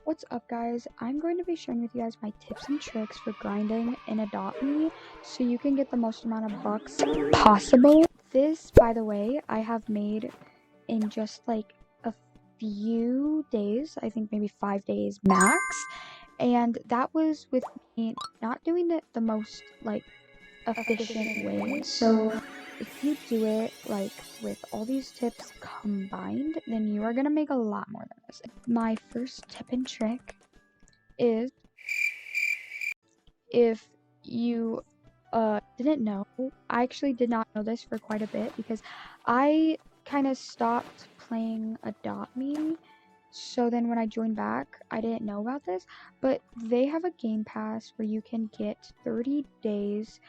What's up, guys? I'm going to be sharing with you guys my tips and tricks for grinding in Adopt Me so you can get the most amount of bucks possible. This, by the way, I have made in just like a few days, I think maybe 5 days max, and that was with me not doing it the most like efficient way. So if you do it like with all these tips combined, then you are gonna make a lot more than this. My first tip and trick is, if you didn't know, I actually did not know this for quite a bit because I kind of stopped playing Adopt Me. So then when I joined back, I didn't know about this, but they have a game pass where you can get 30 days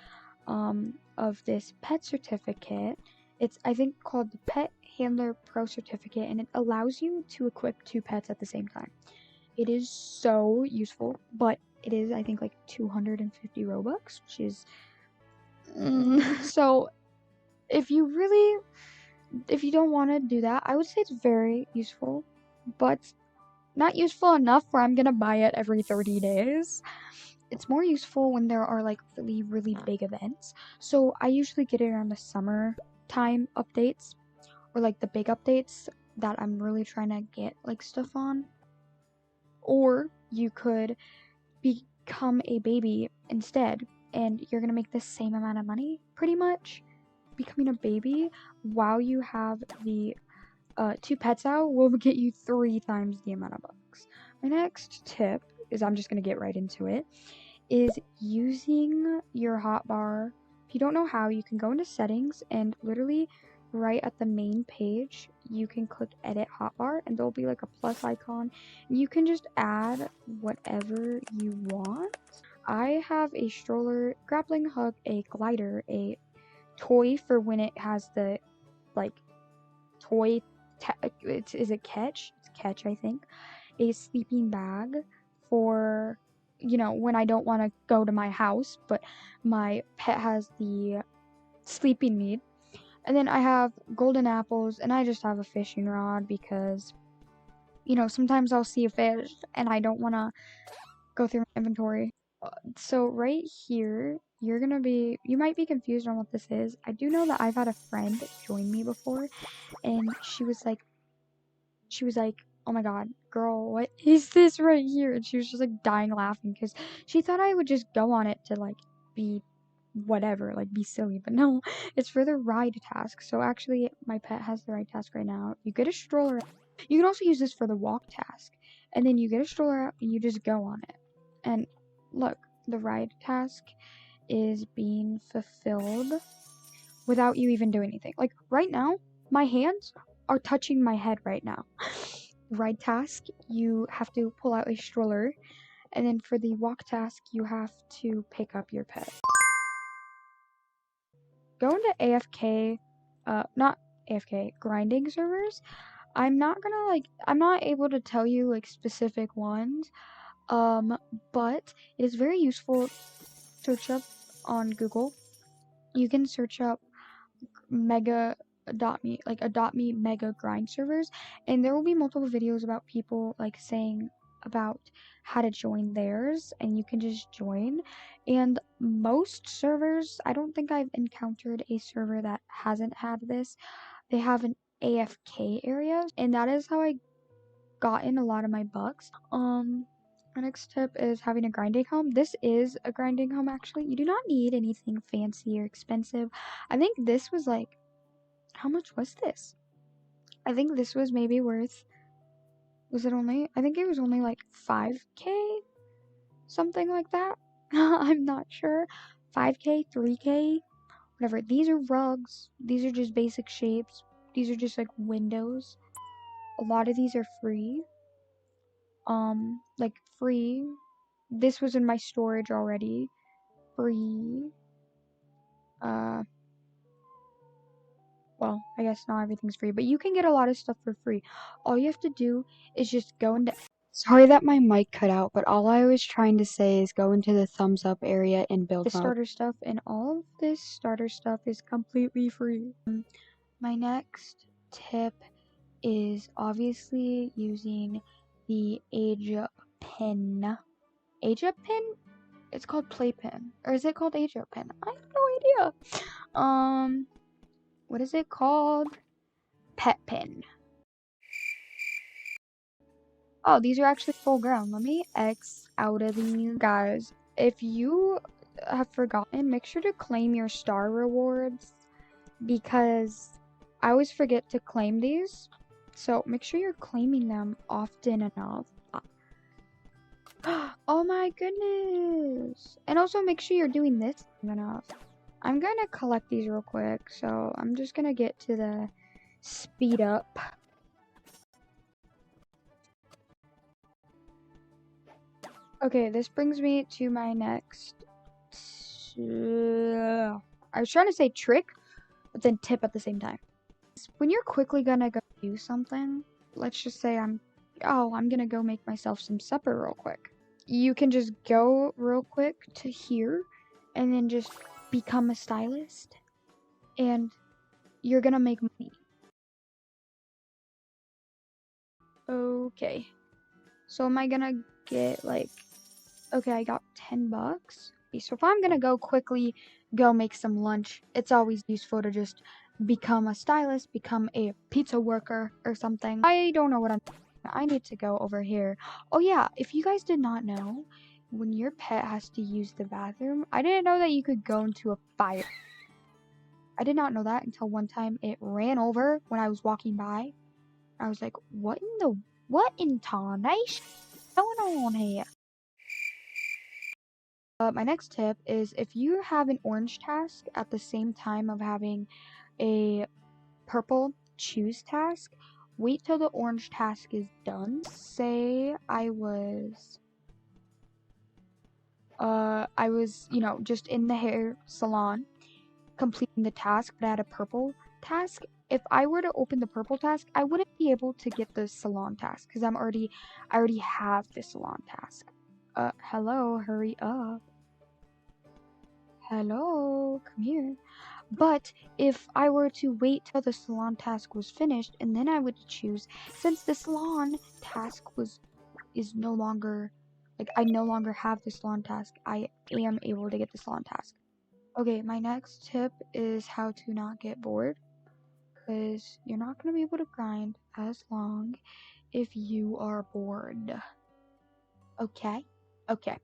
of this pet certificate. It's, I think, called the Pet Handler Pro Certificate, and it allows you to equip 2 pets at the same time. It is so useful, but it is, I think, like 250 Robux, which is so if you don't want to do that, I would say it's very useful, but not useful enough where I'm gonna buy it every 30 days. It's more useful when there are like really big events. So I usually get it around the summer time updates, or like the big updates that I'm really trying to get like stuff on. Or you could become a baby instead, and you're gonna make the same amount of money pretty much. Becoming a baby while you have the 2 pets out will get you 3 times the amount of bucks. My next tip is, I'm just gonna get right into it, is using your hotbar. If you don't know how, you can go into settings and literally right at the main page you can click edit hotbar, and there'll be like a plus icon. You can just add whatever you want. I have a stroller, grappling hook, a glider, a toy for when it has the like toy is it catch? It's catch, I think. A sleeping bag for, you know, when I don't want to go to my house, but my pet has the sleeping need. And then I have golden apples, and I just have a fishing rod because, you know, sometimes I'll see a fish and I don't want to go through my inventory. So right here, you might be confused on what this is. I do know that I've had a friend join me before, and she was like, "Oh my god, girl, what is this right here?" And she was just like dying laughing because she thought I would just go on it to like be whatever, like be silly. But no, it's for the ride task. So actually, my pet has the ride task right now. You get a stroller. You can also use this for the walk task. And then you get a stroller out and you just go on it. And look, the ride task is being fulfilled without you even doing anything. Like right now, my hands are touching my head right now. Ride task, you have to pull out a stroller, and then for the walk task, you have to pick up your pet. Go into AFK, not AFK, grinding servers. I'm not able to tell you like specific ones, but it is very useful. Search up on Google. You can search up mega adopt me mega grind servers, and there will be multiple videos about people like saying about how to join theirs, and you can just join. And most servers, I don't think I've encountered a server that hasn't had this. They have an AFK area, and that is how I got in a lot of my bucks. My next tip is having a grinding home. This is a grinding home, actually. You do not need anything fancy or expensive. I think this was like, how much was this? I think this was maybe worth, I think it was only like 5k, something like that. I'm not sure. 5k, 3k, whatever. These are rugs. These are just basic shapes. These are just like windows. A lot of these are free. Like free. This was in my storage already. Free. Well, I guess not everything's free, but you can get a lot of stuff for free. All you have to do is just go into. Sorry that my mic cut out, but all I was trying to say is go into the thumbs up area and build the starter stuff, and all of this starter stuff is completely free. My next tip is obviously using the age pin. Age pin? It's called playpen. Or is it called age pin? I have no idea. What is it called? Pet pin. Oh, these are actually full grown. Let me X out of these. Guys, if you have forgotten, make sure to claim your star rewards because I always forget to claim these. So make sure you're claiming them often enough. Oh my goodness. And also make sure you're doing this enough. I'm gonna collect these real quick. So I'm just gonna get to the speed up. Okay, this brings me to my next. I was trying to say trick, but then tip at the same time. When you're quickly gonna go do something, let's just say I'm gonna go make myself some supper real quick. You can just go real quick to here, and then just become a stylist, and you're gonna make money. Okay, so am I gonna get like? Okay, I got $10. So if I'm gonna go quickly go make some lunch, it's always useful to just become a stylist, become a pizza worker or something. I don't know what I'm doing. I need to go over here. Oh yeah, if you guys did not know, when your pet has to use the bathroom, I didn't know that you could go into a fire. I did not know that until one time it ran over when I was walking by. I was like, what in tarnation is going on here? My next tip is if you have an orange task at the same time of having a purple choose task, wait till the orange task is done. Say I was, just in the hair salon completing the task, but I had a purple task. If I were to open the purple task, I wouldn't be able to get the salon task because I already have the salon task. Hello, hurry up. Hello, come here. But if I were to wait till the salon task was finished and then I would choose, since the salon task is no longer, like I no longer have the salon task, I am able to get the salon task. Okay, my next tip is how to not get bored, because you're not going to be able to grind as long if you are bored. Okay? Okay.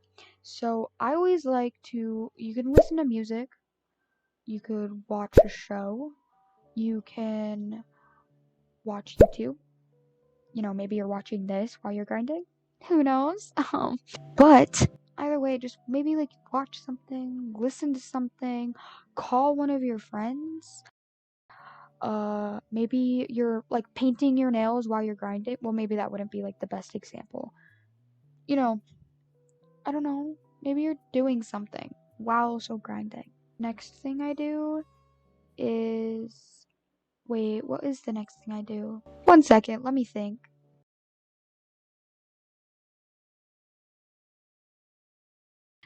So I always like to, you can listen to music, you could watch a show, you can watch YouTube. Maybe you're watching this while you're grinding. Who knows? But either way, just maybe like watch something, listen to something, call one of your friends. Maybe you're like painting your nails while you're grinding. Well, maybe that wouldn't be like the best example. You know, I don't know. Maybe you're doing something while also grinding. Next thing I do is wait, what is the next thing I do? 1 second, let me think.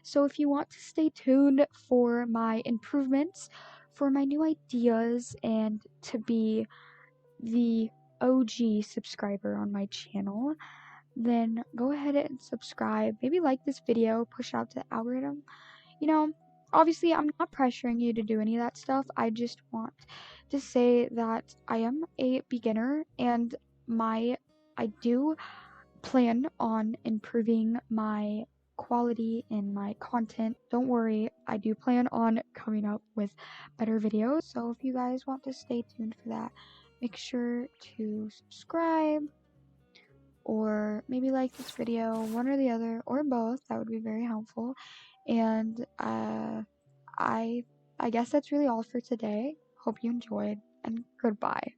So if you want to stay tuned for my improvements, for my new ideas, and to be the OG subscriber on my channel, then go ahead and subscribe. Maybe like this video, push out to the algorithm. Obviously I'm not pressuring you to do any of that stuff. I just want to say that I am a beginner and I do plan on improving my quality in my content. Don't worry, I do plan on coming up with better videos. So if you guys want to stay tuned for that, make sure to subscribe or maybe like this video, one or the other, or both. That would be very helpful. And I guess that's really all for today. Hope you enjoyed, and goodbye.